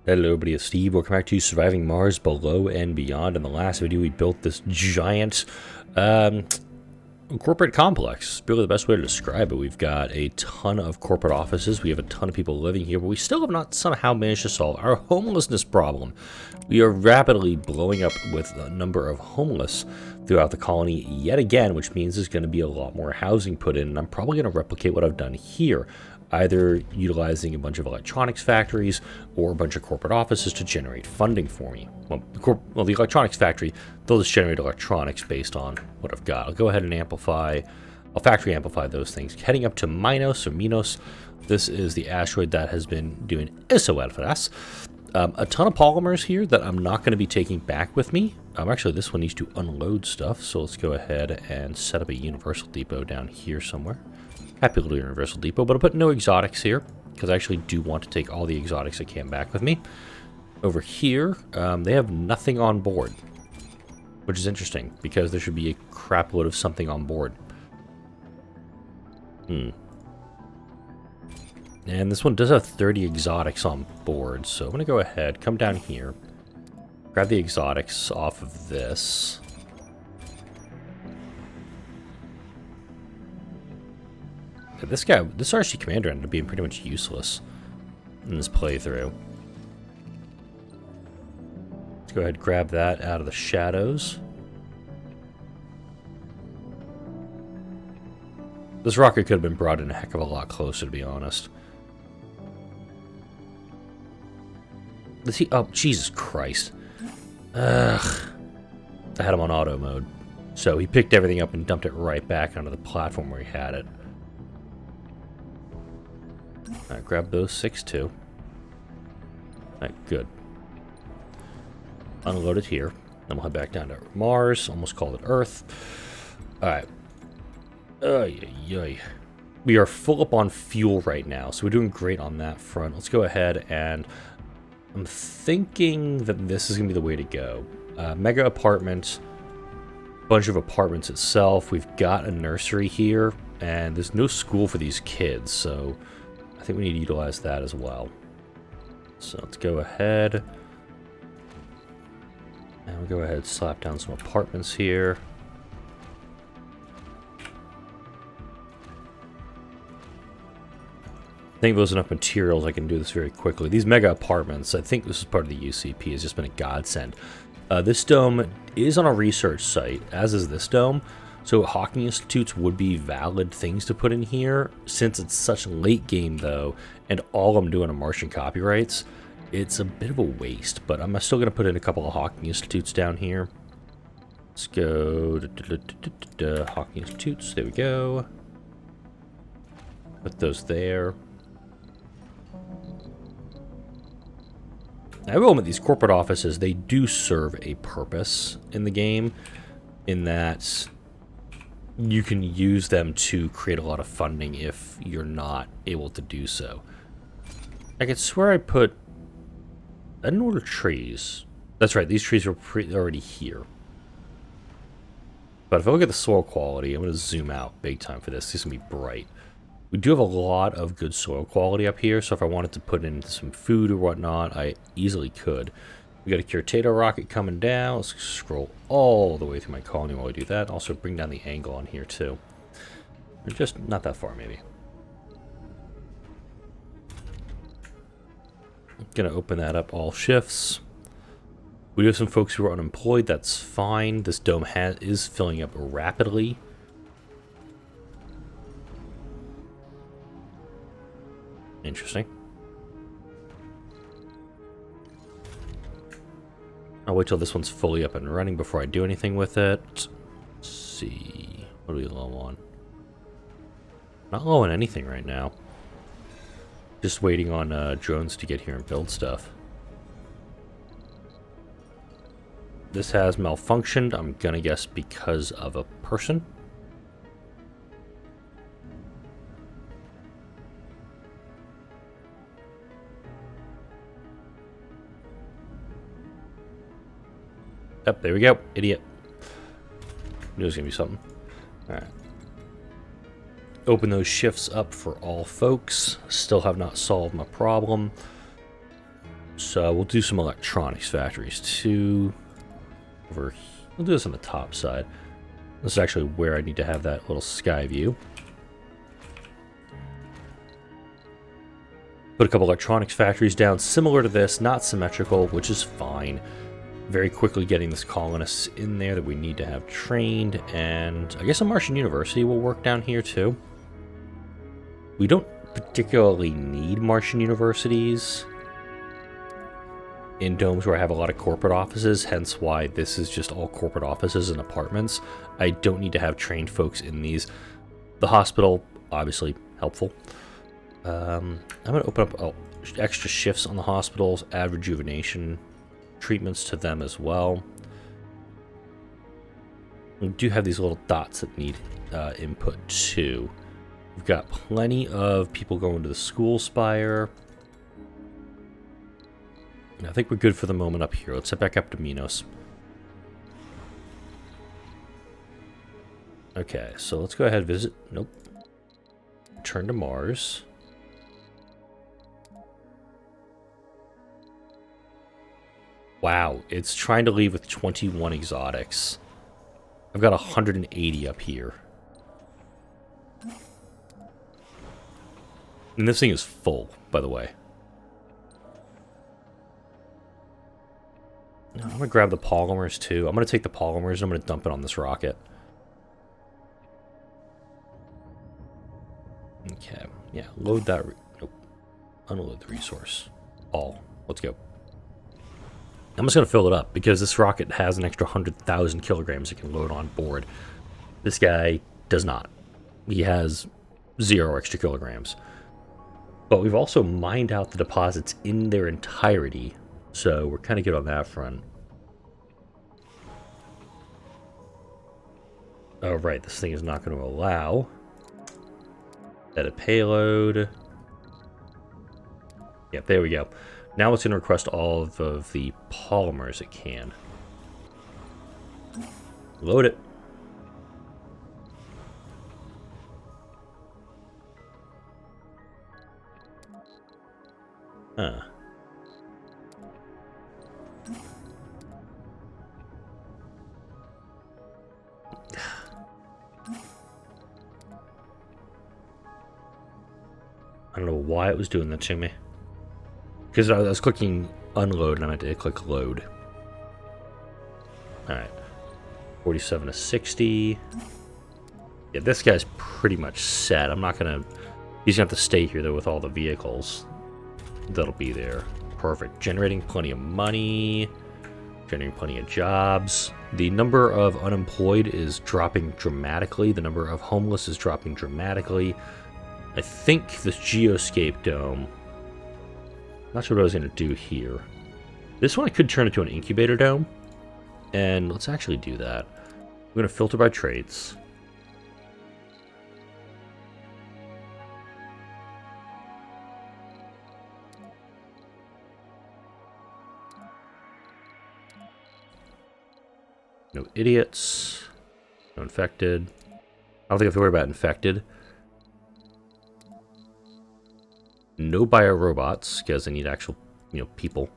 Hello everybody, it's Steve. Welcome back to Surviving Mars Below and Beyond. In the last video, we built this giant corporate complex. Really the best way to describe it. We've got a ton of corporate offices. We have a ton of people living here, but we still have not somehow managed to solve our homelessness problem. We are rapidly blowing up with a number of homeless throughout the colony yet again, which means there's going to be a lot more housing put in, and I'm probably going to replicate what I've done here, either utilizing a bunch of electronics factories or a bunch of corporate offices to generate funding for me. Well, the electronics factory, they'll just generate electronics based on what I've got. I'll go ahead and I'll factory amplify those things. Heading up to Minos or Minos, this is the asteroid that has been doing so well for us. A ton of polymers here that I'm not going to be taking back with me. Actually, this one needs to unload stuff, so let's go ahead and set up a universal depot down here somewhere. Happy little universal depot, but I'll put no exotics here because I actually do want to take all the exotics I can back with me. Over here, they have nothing on board, which is interesting because there should be a crap load of something on board. And this one does have 30 exotics on board, so I'm going to go ahead, come down here, grab the exotics off of this. This RC Commander ended up being pretty much useless in this playthrough. Let's go ahead and grab that out of the shadows. This rocket could have been brought in a heck of a lot closer, to be honest. Let's see. Oh, Jesus Christ. Ugh. I had him on auto mode. So he picked everything up and dumped it right back onto the platform where he had it. Alright, grab those 6 too. Alright, good. Unload it here. Then we'll head back down to Mars. Almost called it Earth. Alright. We are full up on fuel right now, so we're doing great on that front. Let's go ahead and I'm thinking that this is going to be the way to go. Mega apartment. Bunch of apartments itself. We've got a nursery here, and there's no school for these kids, so I think we need to utilize that as well. So let's go ahead. And we'll go ahead and slap down some apartments here. I think there's enough materials I can do this very quickly. These mega apartments, I think this is part of the UCP, has just been a godsend. This dome is on a research site, as is this dome. So Hawking Institutes would be valid things to put in here. Since it's such late game though, and all I'm doing are Martian copyrights, it's a bit of a waste, but I'm still going to put in a couple of Hawking Institutes down here. Let's go to Hawking Institutes, there we go. Put those there. I will admit, these corporate offices, they do serve a purpose in the game, in that you can use them to create a lot of funding if you're not able to do so. I could swear I didn't order trees. That's right, these trees were already here. But if I look at the soil quality, I'm going to zoom out big time for this. This is going to be bright. We do have a lot of good soil quality up here, so if I wanted to put in some food or whatnot, I easily could. We got a Curtato rocket coming down. Let's scroll all the way through my colony while we do that. Also bring down the angle on here too. Just not that far, maybe. Gonna open that up all shifts. We do have some folks who are unemployed. That's fine. This dome is filling up rapidly. Interesting. I'll wait till this one's fully up and running before I do anything with it. Let's see. What are we low on? Not low on anything right now. Just waiting on drones to get here and build stuff. This has malfunctioned. I'm gonna guess because of a person. Yep, there we go. Idiot. Knew it was gonna be something. Alright. Open those shifts up for all folks. Still have not solved my problem. So we'll do some electronics factories too. We'll do this on the top side. This is actually where I need to have that little sky view. Put a couple electronics factories down, similar to this, not symmetrical, which is fine. Very quickly getting this colonists in there that we need to have trained, and I guess a Martian university will work down here too. We don't particularly need Martian universities in domes where I have a lot of corporate offices, hence why this is just all corporate offices and apartments. I don't need to have trained folks in these. The hospital, obviously, helpful. I'm going to open up extra shifts on the hospitals, add rejuvenation treatments to them as well. We do have these little dots that need input too. We've got plenty of people going to the school spire. I think we're good for the moment up here. Let's head back up to Minos. Okay, so let's go ahead and visit. Nope. Return to Mars. Wow, it's trying to leave with 21 exotics. I've got 180 up here. And this thing is full, by the way. I'm going to grab the polymers, too. I'm going to take the polymers and I'm going to dump it on this rocket. Okay. Yeah, load that. Nope. Unload the resource. All. Let's go. I'm just going to fill it up because this rocket has an extra 100,000 kilograms it can load on board. This guy does not. He has 0 extra kilograms. But we've also mined out the deposits in their entirety, so we're kind of good on that front. Oh, right, this thing is not going to allow. Edit payload. Yep, there we go. Now it's going to request all of the polymers it can. Load it. Huh. I don't know why it was doing that to me. Because I was clicking unload and I meant to click load. Alright. 47 to 60. Yeah, this guy's pretty much set. I'm not gonna... He's gonna have to stay here though with all the vehicles that'll be there. Perfect. Generating plenty of money. Generating plenty of jobs. The number of unemployed is dropping dramatically. The number of homeless is dropping dramatically. I think this Geoscape Dome... Not sure what I was going to do here. This one I could turn into an Incubator Dome. And let's actually do that. I'm going to filter by traits. No idiots. No infected. I don't think I have to worry about infected. No biorobots, because I need actual, people.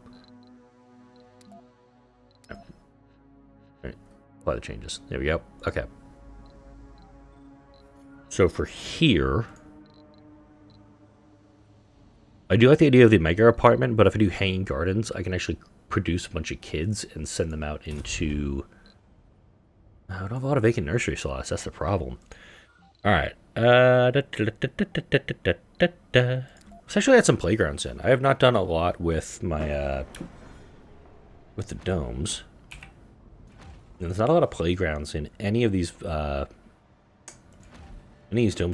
Alright, apply the changes. There we go. Okay. So for here, I do like the idea of the mega apartment, but if I do hanging gardens, I can actually produce a bunch of kids and send them out into... I don't have a lot of vacant nursery slots, that's the problem. Alright. Let's actually add some playgrounds in. I have not done a lot with my, with the domes. And there's not a lot of playgrounds in any of these domes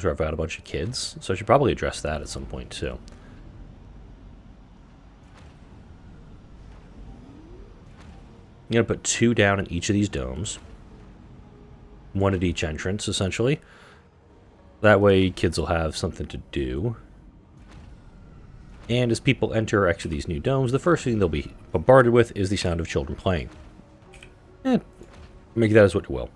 where I've got a bunch of kids. So I should probably address that at some point, too. I'm going to put 2 down in each of these domes. 1 at each entrance, essentially. That way, kids will have something to do. And as people enter or exit these new domes, the first thing they'll be bombarded with is the sound of children playing. Make that as what you will.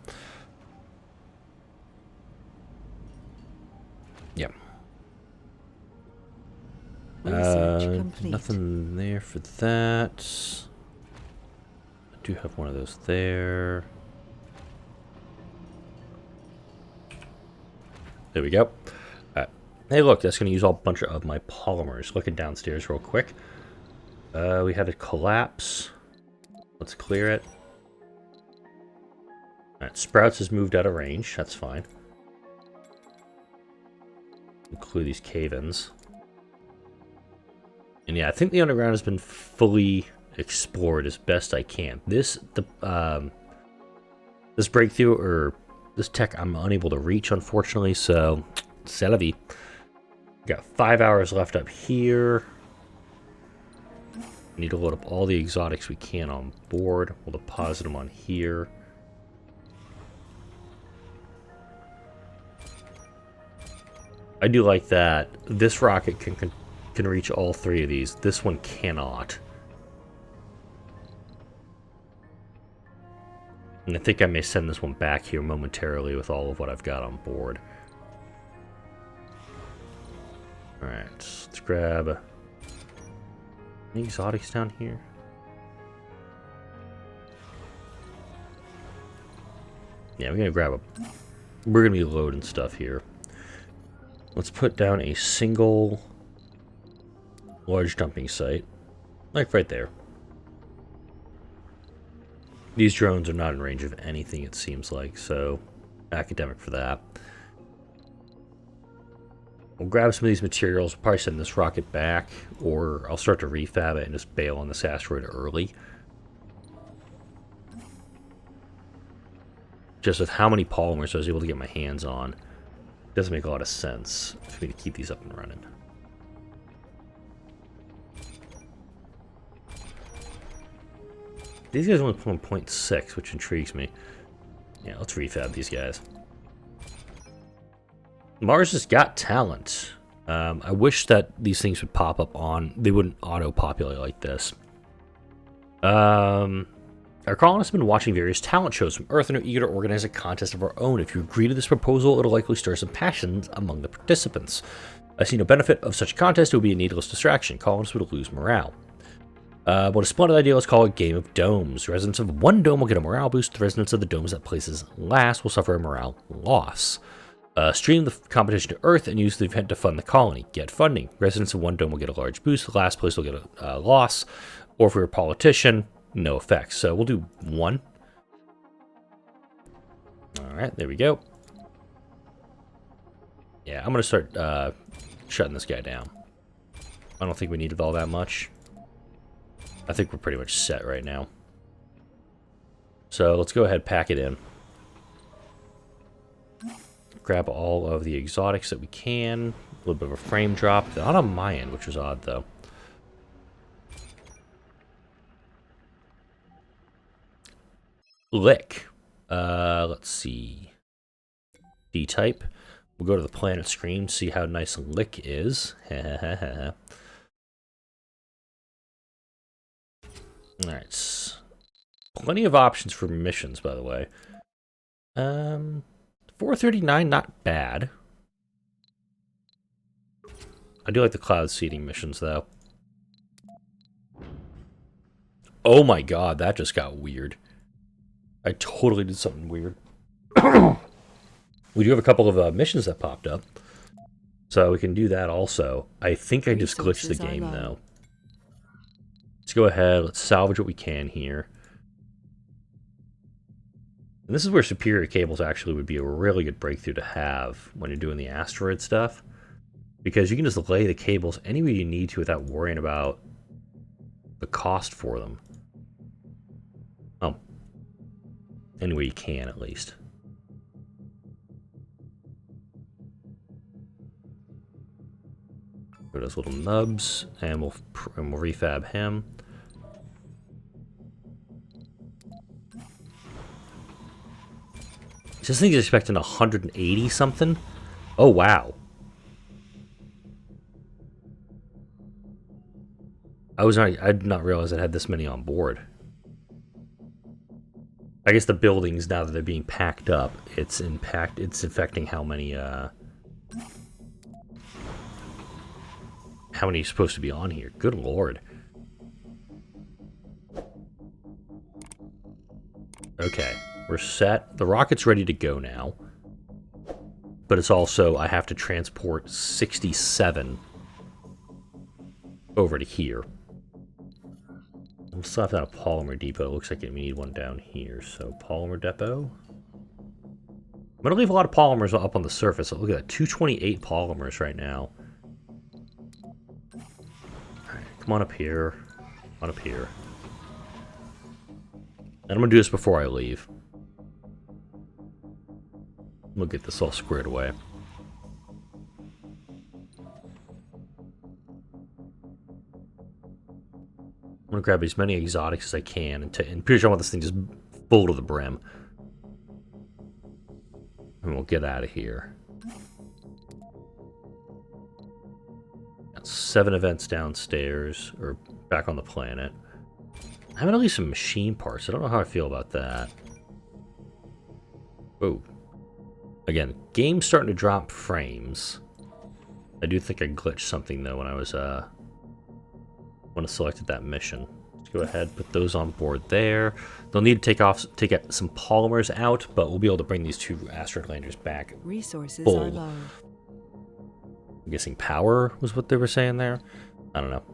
Yeah. Research complete. Nothing there for that. I do have one of those there. There we go. Hey, look, that's going to use a bunch of my polymers. Looking downstairs real quick. We had a collapse. Let's clear it. Alright, Sprouts has moved out of range. That's fine. Include these cave-ins. And yeah, I think the underground has been fully explored as best I can. This breakthrough, or this tech, I'm unable to reach, unfortunately, so c'est la vie. Got 5 hours left up here. Need to load up all the exotics we can on board. We'll deposit them on here. I do like that this rocket can reach all three of these. This one cannot. And I think I may send this one back here momentarily with all of what I've got on board. Alright, let's grab any exotics down here. Yeah, we're gonna be loading stuff here. Let's put down a single large dumping site, like right there. These drones are not in range of anything, it seems like, so academic for that. We'll grab some of these materials, we'll probably send this rocket back, or I'll start to refab it and just bail on this asteroid early. Just with how many polymers I was able to get my hands on, it doesn't make a lot of sense for me to keep these up and running. These guys only put 1.6, which intrigues me. Yeah, let's refab these guys. Mars has got talent. I wish that these things would pop up on... They wouldn't auto-populate like this. Our colonists have been watching various talent shows from Earth and are eager to organize a contest of our own. If you agree to this proposal, it'll likely stir some passions among the participants. I see no benefit of such a contest. It would be a needless distraction. Colonists would lose morale. What a splendid idea. Let's call it Game of Domes. Residents of one dome will get a morale boost. The residents of the domes that places last will suffer a morale loss. Stream the competition to Earth and use the event to fund the colony. Get funding. Residents of one dome will get a large boost. The last place will get a loss. Or if you're a politician, no effects. So we'll do 1. Alright, there we go. Yeah, I'm going to start shutting this guy down. I don't think we needed all that much. I think we're pretty much set right now. So let's go ahead and pack it in. Grab all of the exotics that we can. A little bit of a frame drop. Not on my end, which was odd though. Lick. Let's see. D-type. We'll go to the planet screen, see how nice Lick is. Alright. Plenty of options for missions, by the way. 439, not bad. I do like the cloud seeding missions, though. Oh my god, that just got weird. I totally did something weird. We do have a couple of missions that popped up. So we can do that also. I think I just glitched the game, though. Let's go ahead, let's salvage what we can here. And this is where superior cables actually would be a really good breakthrough to have when you're doing the asteroid stuff. Because you can just lay the cables anywhere you need to without worrying about the cost for them. Oh. Anyway you can, at least. Go to those little nubs, and we'll refab him. This thing's expecting 180 something. Oh wow! I did not realize it had this many on board. I guess the buildings, now that they're being packed up, it's affecting how how many are supposed to be on here. Good lord. Okay, we're set. The rocket's ready to go now. But it's also, I have to transport 67 over to here. We still have that a polymer depot. It looks like we need one down here. So, polymer depot. I'm going to leave a lot of polymers up on the surface. So look at that, 228 polymers right now. Alright, come on up here. Come on up here. And I'm going to do this before I leave. We'll get this all squared away. I'm going to grab as many exotics as I can, and pretty sure I want this thing just full to the brim. And we'll get out of here. Got 7 events downstairs, or back on the planet. I have at least some machine parts. I don't know how I feel about that. Whoa. Again, game's starting to drop frames. I do think I glitched something though when I was when I selected that mission. Let's go ahead, put those on board there. They'll need to take some polymers out, but we'll be able to bring these 2 asteroid landers back. Resources full. are low. I'm guessing power was what they were saying there. I don't know.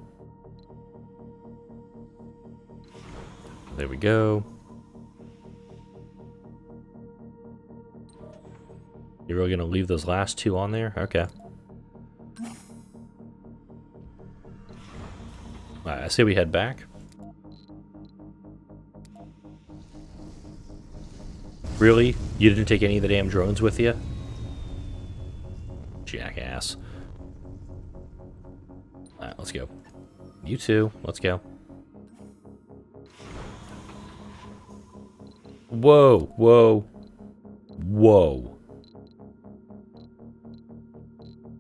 There we go. You're really gonna leave those last 2 on there? Okay. Alright, I say we head back. Really? You didn't take any of the damn drones with you? Jackass. Alright, let's go. You too. Let's go. Whoa, whoa, whoa.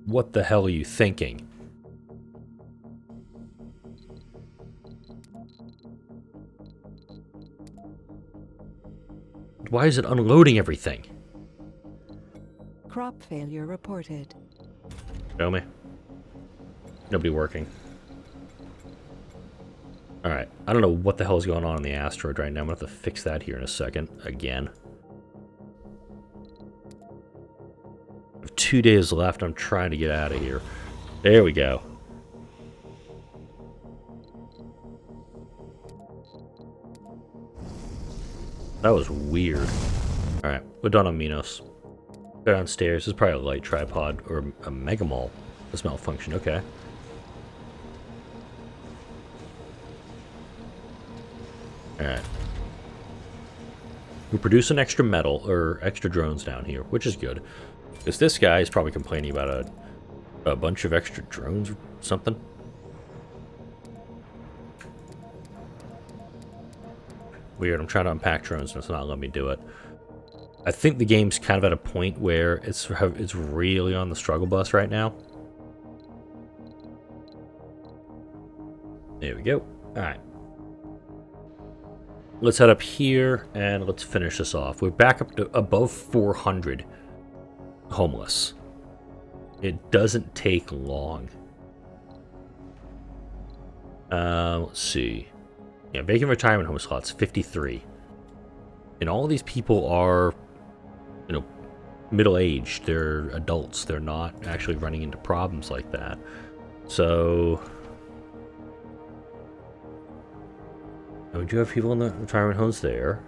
What the hell are you thinking? Why is it unloading everything? Crop failure reported. Show me. Nobody working. Alright, I don't know what the hell is going on the asteroid right now. I'm going to have to fix that here in a second. Again. I have 2 days left. I'm trying to get out of here. There we go. That was weird. Alright, we're done on Minos. Go downstairs. This is probably a light tripod or a megamall. This malfunction. Okay. Alright. We're producing extra metal, or extra drones down here, which is good. Because this guy is probably complaining about a bunch of extra drones or something. Weird, I'm trying to unpack drones and it's not letting me do it. I think the game's kind of at a point where it's really on the struggle bus right now. There we go. Alright. Let's head up here and let's finish this off. We're back up to above 400 homeless. It doesn't take long. Let's see. Yeah, vacant retirement home slots, 53. And all of these people are, you know, middle-aged. They're adults. They're not actually running into problems like that. So... we do have people in the retirement homes there.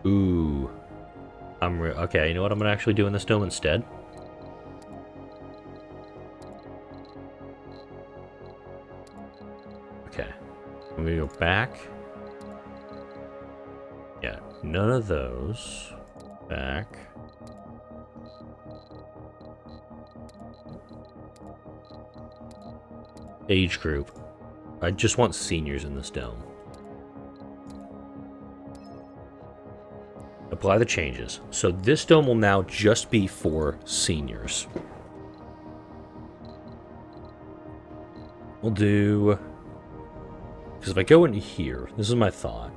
Ooh. Okay, you know what I'm going to actually do in this dome instead? Okay. I'm going to go back. Yeah, none of those. Back. Age group. I just want seniors in this dome. Apply the changes. So this dome will now just be for seniors. We'll do... because if I go into here, this is my thought.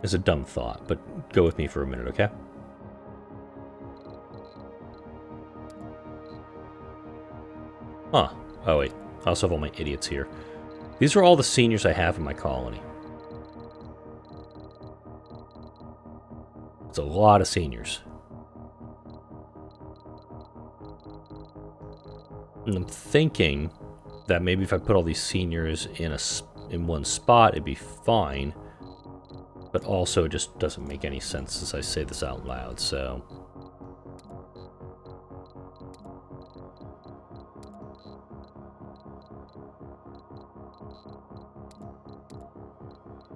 It's a dumb thought, but go with me for a minute, okay? Huh. Oh, wait. I also have all my idiots here. These are all the seniors I have in my colony. It's a lot of seniors. And I'm thinking that maybe if I put all these seniors in one spot, it'd be fine. But also, it just doesn't make any sense as I say this out loud, so...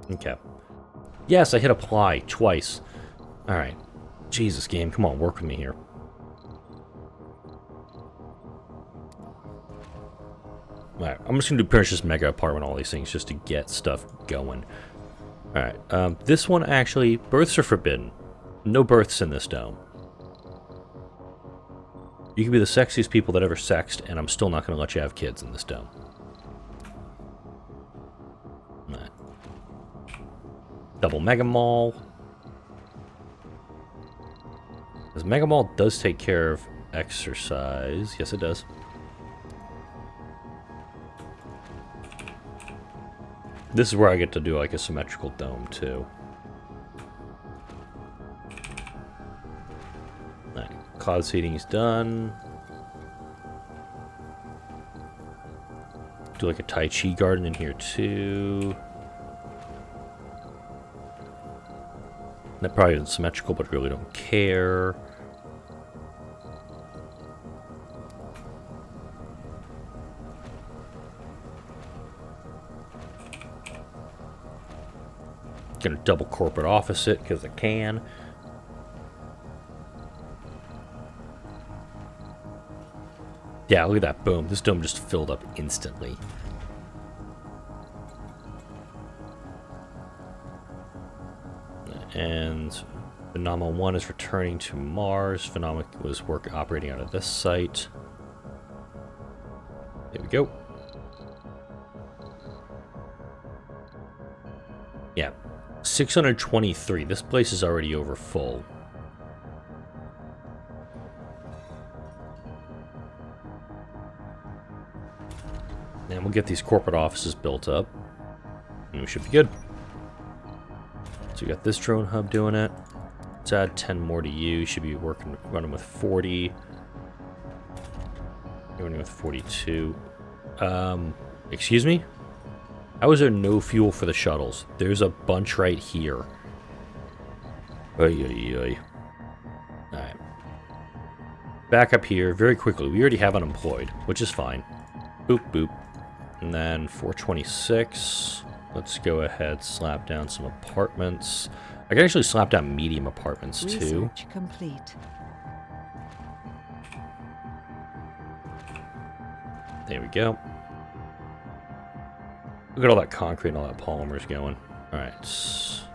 Okay. Yes, I hit apply twice. Alright. Jesus, game, come on, work with me here. Alright, I'm just gonna finish this mega apartment, all these things, just to get stuff going. Alright, this one actually, births are forbidden. No births in this dome. You can be the sexiest people that ever sexed, and I'm still not gonna let you have kids in this dome. Alright. Double Mega Mall. This Mega Mall does take care of exercise. Yes, it does. This is where I get to do like a symmetrical dome too. Right. Cloud seating is done. Do like a Tai Chi garden in here too. That probably isn't symmetrical, but really don't care. Gonna double corporate office it because I can. Yeah, look at that. Boom. This dome just filled up instantly. And Phenomena 1 is returning to Mars. Phenomena was operating out of this site. There we go. Yeah. 623. This place is already over full. And we'll get these corporate offices built up. And we should be good. So we got this drone hub doing it. Let's add 10 more to you. Should be running with 40. Running with 42. Excuse me? How is there no fuel for the shuttles? There's a bunch right here. Alright. Back up here very quickly. We already have unemployed, which is fine. Boop, boop. And then 426. Let's go ahead, slap down some apartments. I can actually slap down medium apartments too. Research complete. There we go. Look at all that concrete and all that polymers going. Alright. So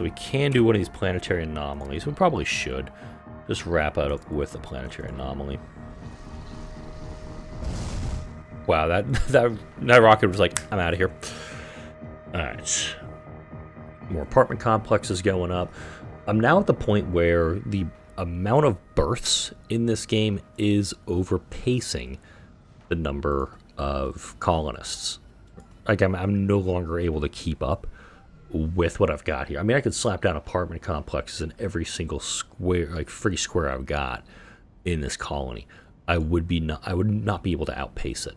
we can do one of these planetary anomalies. We probably should. Just wrap it up with a planetary anomaly. Wow, that rocket was like, I'm out of here. Alright. More apartment complexes going up. I'm now at the point where the amount of births in this game is overpacing the number of colonists. Like, I'm no longer able to keep up with what I've got here. I mean, I could slap down apartment complexes in every single square, like free square I've got in this colony. I would not be able to outpace it.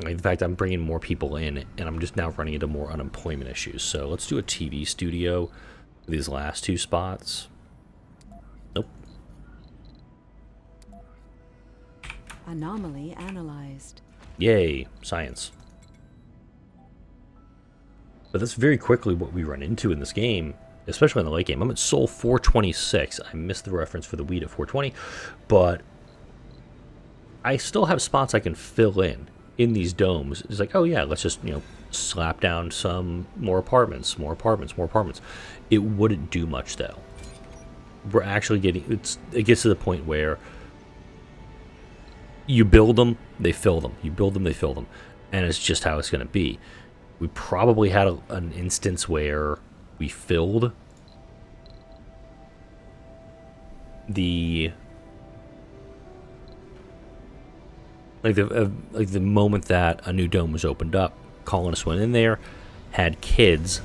In fact, I'm bringing more people in, and I'm just now running into more unemployment issues. So let's do a TV studio for these last two spots. Nope. Anomaly analyzed. Yay, science. But that's very quickly what we run into in this game, especially in the late game. I'm at Sol 426. I missed the reference for the weed at 420, but I still have spots I can fill in these domes. It's like, oh yeah, let's just, slap down some more apartments. It wouldn't do much though. We're actually getting, it gets to the point where you build them, they fill them. You build them, they fill them. And it's just how it's going to be. We probably had an instance where we filled Like the moment that a new dome was opened up, colonists went in there, had kids,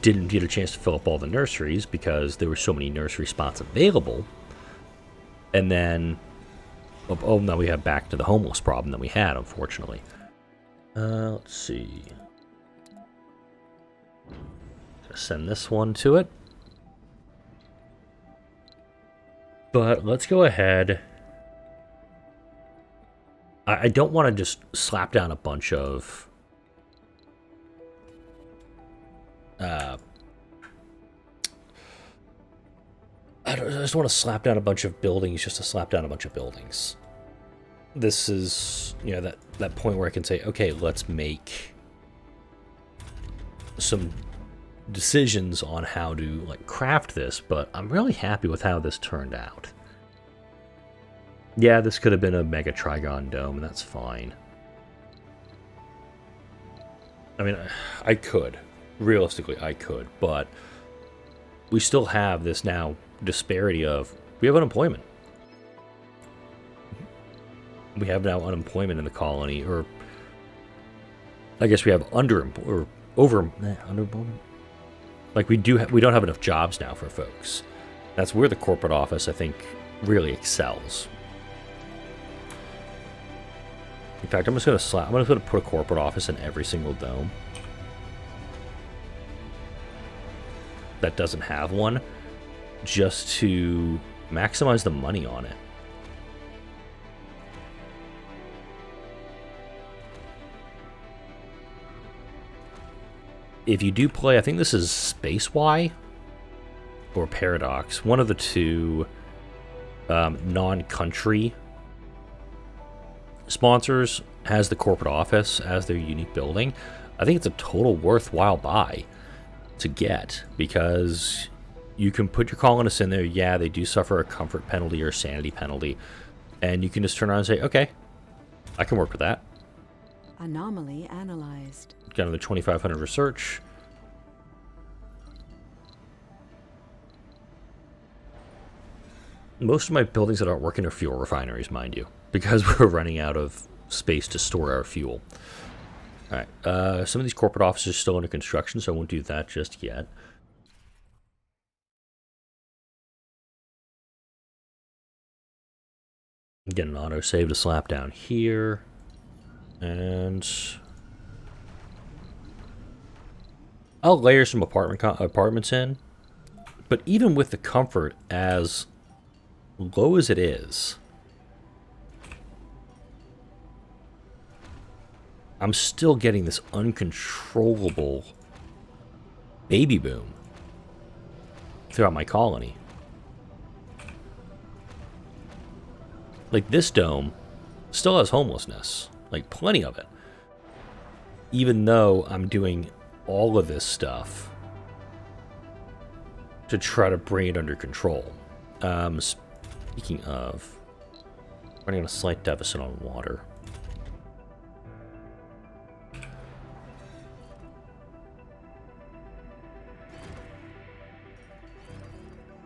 didn't get a chance to fill up all the nurseries because there were so many nursery spots available. And then, oh, now we have back to the homeless problem that we had, unfortunately. Let's see. Gonna send this one to it. But let's go ahead. I don't want to just slap down a bunch of I just want to slap down a bunch of buildings just to slap down a bunch of buildings. This is, you know, that point where I can say, okay, let's make some decisions on how to like craft this, but I'm really happy with how this turned out. Yeah, this could have been a Mega Trigon Dome, and that's fine. I mean, I could. Realistically, I could, but we still have this now disparity of, we have unemployment. We have now unemployment in the colony, or I guess we have underemployment. Like we don't have enough jobs now for folks. That's where the corporate office, I think, really excels. In fact, I'm just gonna put a corporate office in every single dome that doesn't have one, just to maximize the money on it. If you do play, I think this is Space Y or Paradox, one of the two non-country sponsors has the corporate office as their unique building. I think it's a total worthwhile buy to get, because you can put your colonists in there. Yeah, they do suffer a comfort penalty or a sanity penalty, and you can just turn around and say, okay, I can work with that. Anomaly analyzed. Got another 2,500 research. Most of my buildings that aren't working are fuel refineries, mind you, because we're running out of space to store our fuel. Alright, some of these corporate offices are still under construction, so I won't do that just yet. Get an autosave to slap down here. And I'll layer some apartments in, but even with the comfort as low as it is, I'm still getting this uncontrollable baby boom throughout my colony. Like, this dome still has homelessness, like plenty of it, even though I'm doing all of this stuff to try to bring it under control. Speaking of, running on a slight deficit on water.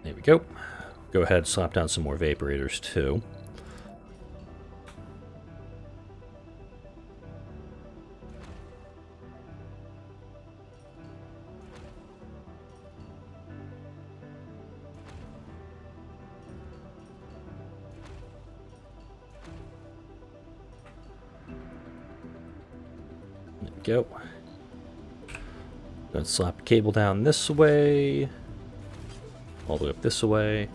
There we go. Go ahead and slap down some more vaporators too. Go. Gonna slap a cable down this way, all the way up this way.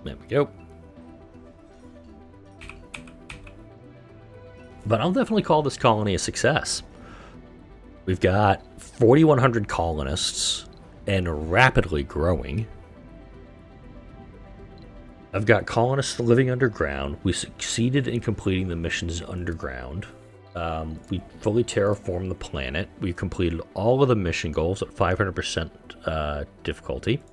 There we go. But I'll definitely call this colony a success. We've got 4,100 colonists and rapidly growing. I've got colonists living underground. We succeeded in completing the missions underground. We fully terraformed the planet. We completed all of the mission goals at 500% difficulty.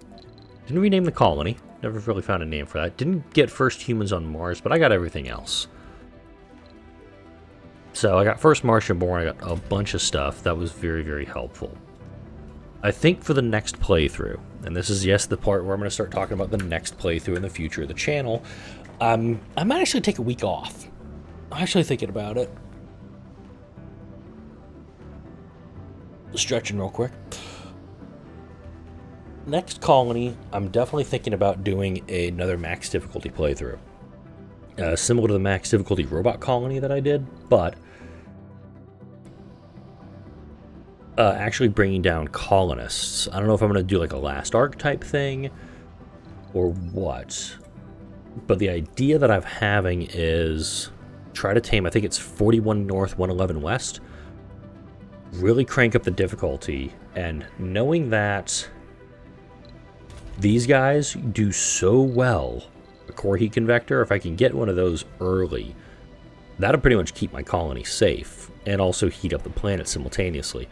Didn't rename the colony. Never really found a name for that. Didn't get first humans on Mars, but I got everything else. So I got first Martian born. I got a bunch of stuff. That was very, very helpful. I think for the next playthrough, and this is, yes, the part where I'm going to start talking about the next playthrough in the future of the channel, I might actually take a week off. I'm actually thinking about it. Stretching real quick. Next colony, I'm definitely thinking about doing another max difficulty playthrough. Similar to the max difficulty robot colony that I did, but actually bringing down colonists. I don't know if I'm going to do like a last arc type thing or what, but the idea that I'm having is try to tame, I think it's 41 North, 111 West, really crank up the difficulty, and knowing that these guys do so well, a core heat convector, if I can get one of those early, that'll pretty much keep my colony safe and also heat up the planet simultaneously.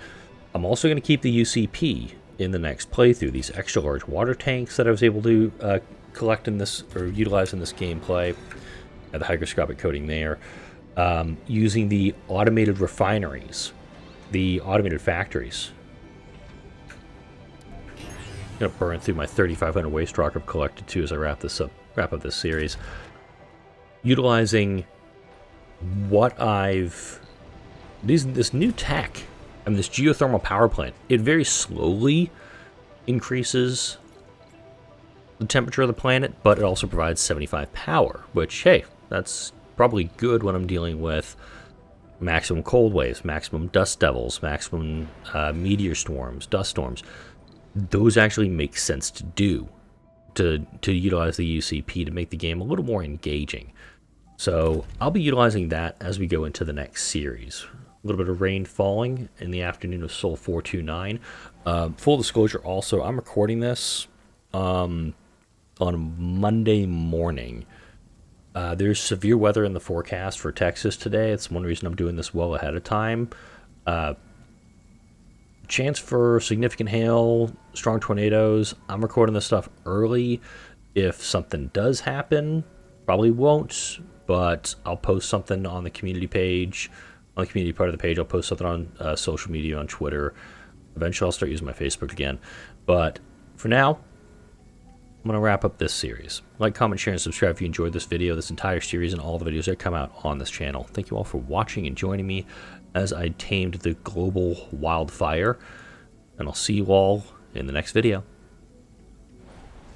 I'm also going to keep the UCP in the next playthrough, these extra large water tanks that I was able to collect in this, or utilize in this gameplay, the hygroscopic coating there, using the automated refineries, the automated factories. I'm going to burn through my 3,500 waste rock I've collected too as I wrap up this series. Utilizing what this new tech, this geothermal power plant, it very slowly increases the temperature of the planet, but it also provides 75 power, which, hey, that's probably good when I'm dealing with maximum cold waves, maximum dust devils, maximum meteor storms, dust storms. Those actually make sense to do, to utilize the UCP to make the game a little more engaging. So I'll be utilizing that as we go into the next series. A little bit of rain falling in the afternoon of Sol 429. Full disclosure also, I'm recording this on Monday morning. There's severe weather in the forecast for Texas today. It's one reason I'm doing this well ahead of time. Chance for significant hail, strong tornadoes. I'm recording this stuff early. If something does happen, probably won't, but I'll post something on the community page. On the community part of the page, I'll post something on social media, on Twitter. Eventually, I'll start using my Facebook again. But for now, I'm going to wrap up this series. Like, comment, share, and subscribe if you enjoyed this video, this entire series, and all the videos that come out on this channel. Thank you all for watching and joining me as I tamed the global wildfire. And I'll see you all in the next video.